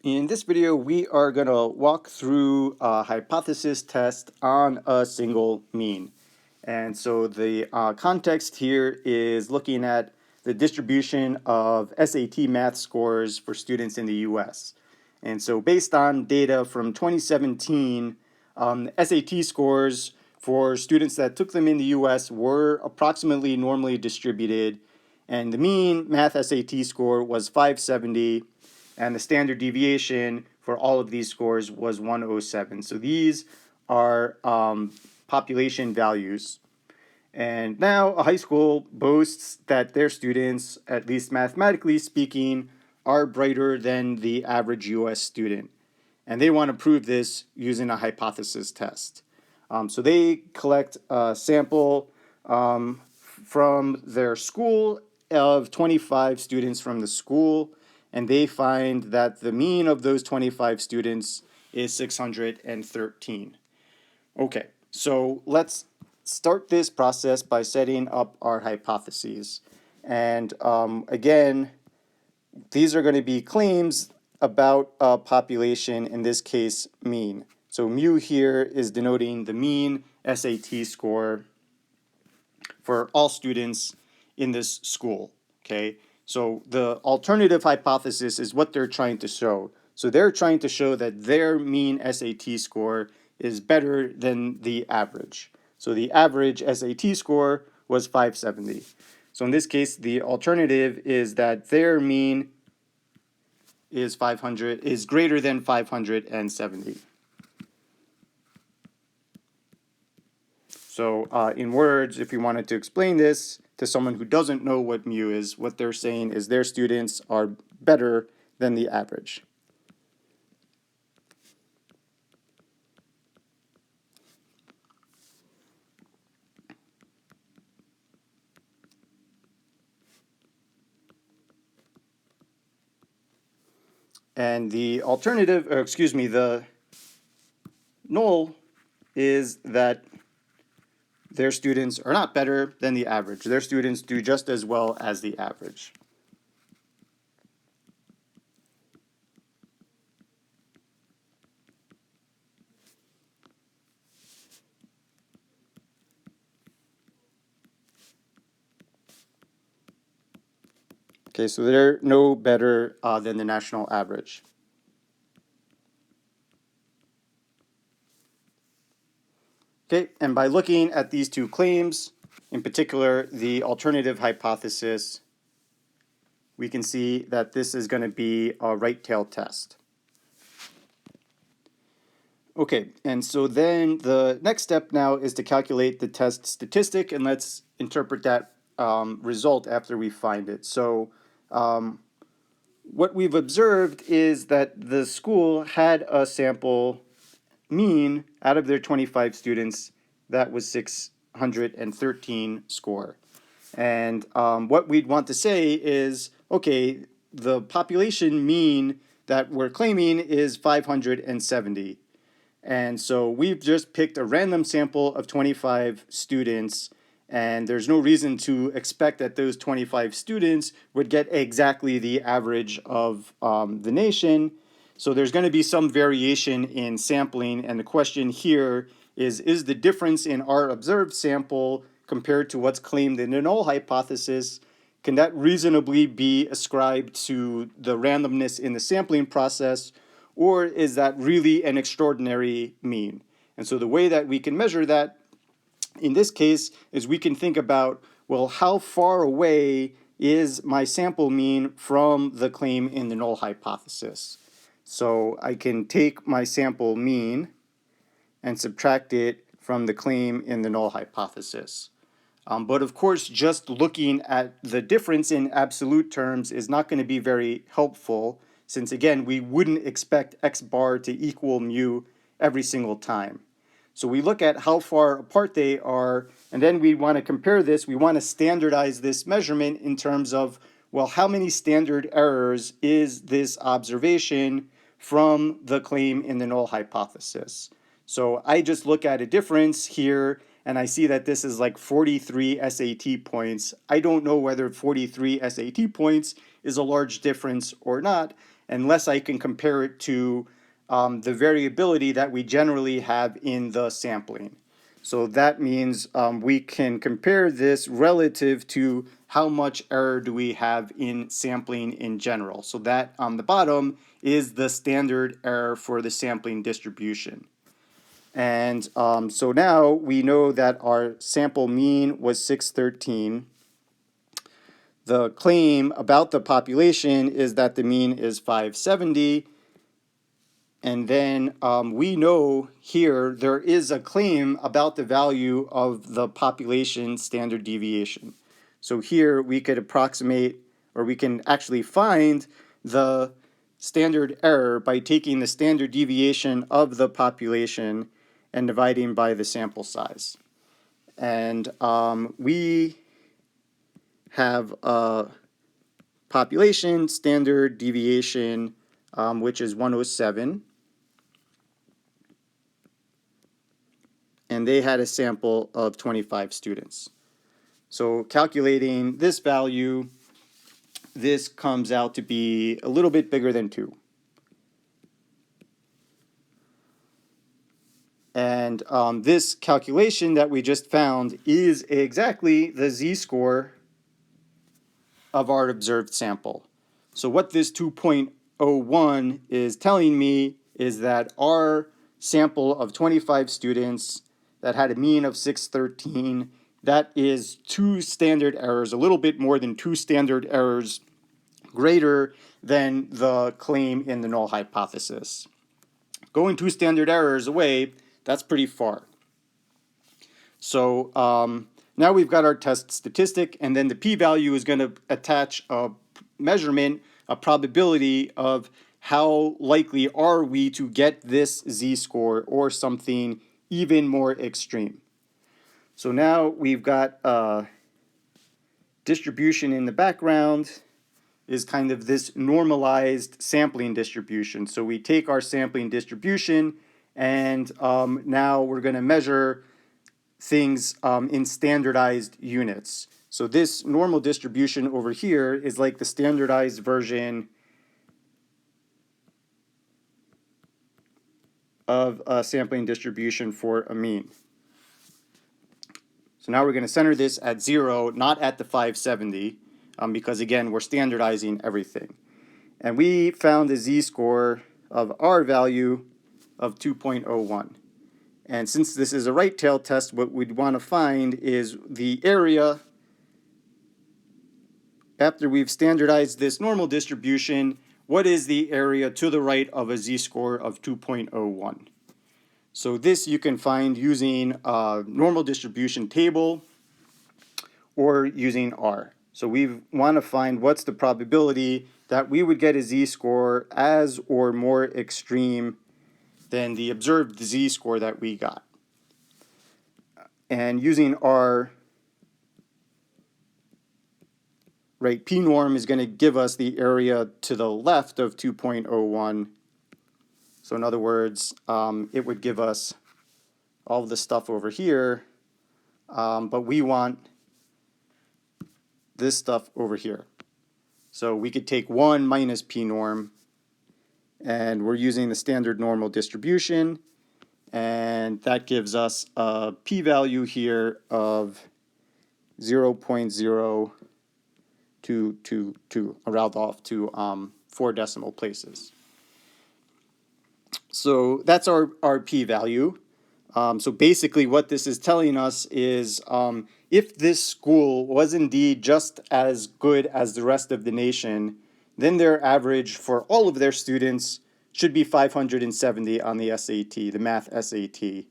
In this video, we are going to walk through a hypothesis test on a single mean. And so the context here is looking at the distribution of SAT math scores for students in the US. And so based on data from 2017, SAT scores for students that took them in the US were approximately normally distributed. And the mean math SAT score was 570, and the standard deviation for all of these scores was 107. So these are population values. And now a high school boasts that their students, at least mathematically speaking, are brighter than the average US student. And they want to prove this using a hypothesis test. So they collect a sample from their school of 25 students from the school, and they find that the mean of those 25 students is 613. Okay, so let's start this process by setting up our hypotheses. And again, these are going to be claims about a population, in this case, mean. So mu here is denoting the mean SAT score for all students in this school, okay? So the alternative hypothesis is what they're trying to show. So they're trying to show that their mean SAT score is better than the average. So the average SAT score was 570. So in this case, the alternative is that their mean is greater than 570. So in words, if you wanted to explain this to someone who doesn't know what mu is, what they're saying is their students are better than the average. And the alternative, or excuse me, the null is that their students are not better than the average. Their students do just as well as the average. Okay, so they're no better than the national average. Okay, and by looking at these two claims, in particular the alternative hypothesis, we can see that this is going to be a right tail test. Okay, and so then the next step now is to calculate the test statistic, and let's interpret that result after we find it. So what we've observed is that the school had a sample mean out of their 25 students that was 613 score. And what we'd want to say is, okay, the population mean that we're claiming is 570. And so we've just picked a random sample of 25 students, and there's no reason to expect that those 25 students would get exactly the average of the nation. So there's going to be some variation in sampling, and the question here is the difference in our observed sample compared to what's claimed in the null hypothesis, can that reasonably be ascribed to the randomness in the sampling process, or is that really an extraordinary mean? And so the way that we can measure that in this case is we can think about, well, how far away is my sample mean from the claim in the null hypothesis? So I can take my sample mean and subtract it from the claim in the null hypothesis. But of course, just looking at the difference in absolute terms is not going to be very helpful, since again, we wouldn't expect x bar to equal mu every single time. So we look at how far apart they are, and then we want to compare this. We want to standardize this measurement in terms of, well, how many standard errors is this observation from the claim in the null hypothesis? So I just look at a difference here, and I see that this is like 43 SAT points. I don't know whether 43 SAT points is a large difference or not. unless I can compare it to the variability that we generally have in the sampling. So that means we can compare this relative to how much error do we have in sampling in general. So that on the bottom is the standard error for the sampling distribution. And so now we know that our sample mean was 613. The claim about the population is that the mean is 570. And then we know here there is a claim about the value of the population standard deviation. So here we could approximate, or we can actually find the standard error by taking the standard deviation of the population and dividing by the sample size. And we have a population standard deviation, which is 107. And they had a sample of 25 students. So calculating this value, this comes out to be a little bit bigger than 2. And this calculation that we just found is exactly the z-score of our observed sample. So what this 2.01 is telling me is that our sample of 25 students that had a mean of 613, that is 2 standard errors, a little bit more than 2 standard errors greater than the claim in the null hypothesis. Going 2 standard errors away, that's pretty far. So now we've got our test statistic, and then the p-value is going to attach a measurement, a probability of how likely are we to get this z-score or something even more extreme. So now we've got distribution in the background is kind of this normalized sampling distribution. So we take our sampling distribution, and now we're going to measure things in standardized units. So this normal distribution over here is like the standardized version of a sampling distribution for a mean. So now we're going to center this at 0, not at the 570, because again, we're standardizing everything. And we found a z-score of our value of 2.01. And since this is a right tail test, what we'd want to find is the area after we've standardized this normal distribution. What is the area to the right of a z-score of 2.01? So this you can find using a normal distribution table or using R. So we want to find what's the probability that we would get a z-score as or more extreme than the observed z-score that we got. And using R, right, p-norm is going to give us the area to the left of 2.01. So in other words, it would give us all the stuff over here, but we want this stuff over here. So we could take 1 minus p-norm, and we're using the standard normal distribution, and that gives us a p-value here of 0.0222, round off to 4 decimal places. So that's our p-value. So basically what this is telling us is if this school was indeed just as good as the rest of the nation, then their average for all of their students should be 570 on the SAT, the math SAT.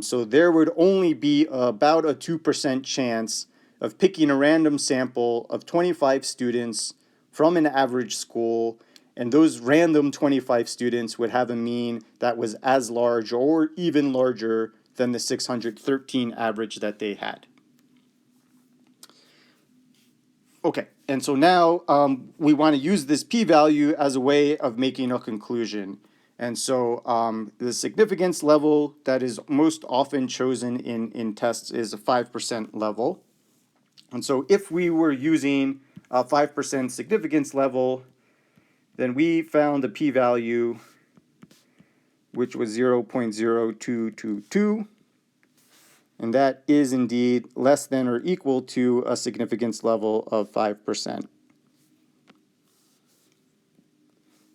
So there would only be about a 2% chance of picking a random sample of 25 students from an average school, and those random 25 students would have a mean that was as large or even larger than the 613 average that they had. Okay, and so now we want to use this p-value as a way of making a conclusion. And so the significance level that is most often chosen in tests is a 5% level. And so if we were using a 5% significance level, then we found a p-value which was 0.0222, and that is indeed less than or equal to a significance level of 5%.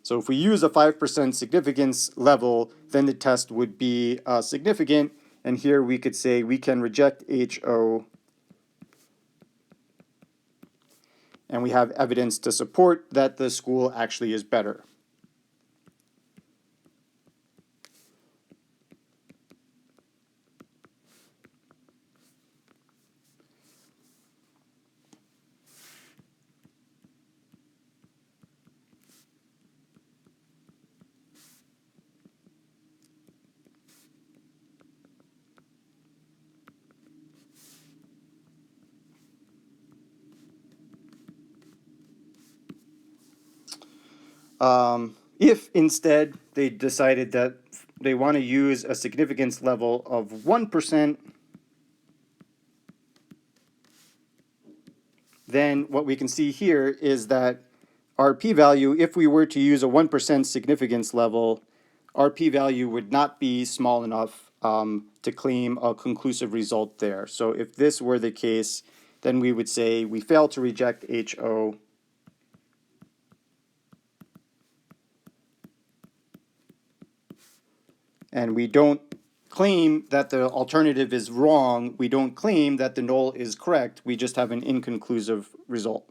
So if we use a 5% significance level, then the test would be significant, and here we could say we can reject HO, and we have evidence to support that the school actually is better. If instead they decided that they want to use a significance level of 1%, then what we can see here is that our p-value, if we were to use a 1% significance level, our p-value would not be small enough to claim a conclusive result there. So if this were the case, then we would say we fail to reject HO, and we don't claim that the alternative is wrong. We don't claim that the null is correct. We just have an inconclusive result.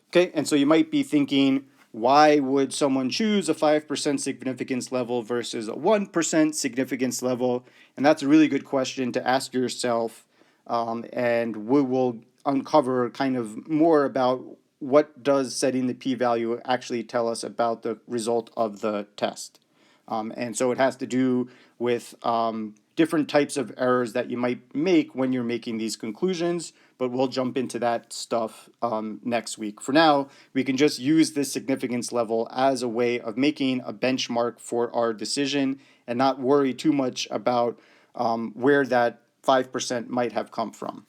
Okay, and so you might be thinking, why would someone choose a 5% significance level versus a 1% significance level? And that's a really good question to ask yourself, and we will uncover kind of more about what does setting the p-value actually tell us about the result of the test. And so it has to do with different types of errors that you might make when you're making these conclusions, but we'll jump into that stuff next week. For now, we can just use this significance level as a way of making a benchmark for our decision and not worry too much about where that 5% might have come from.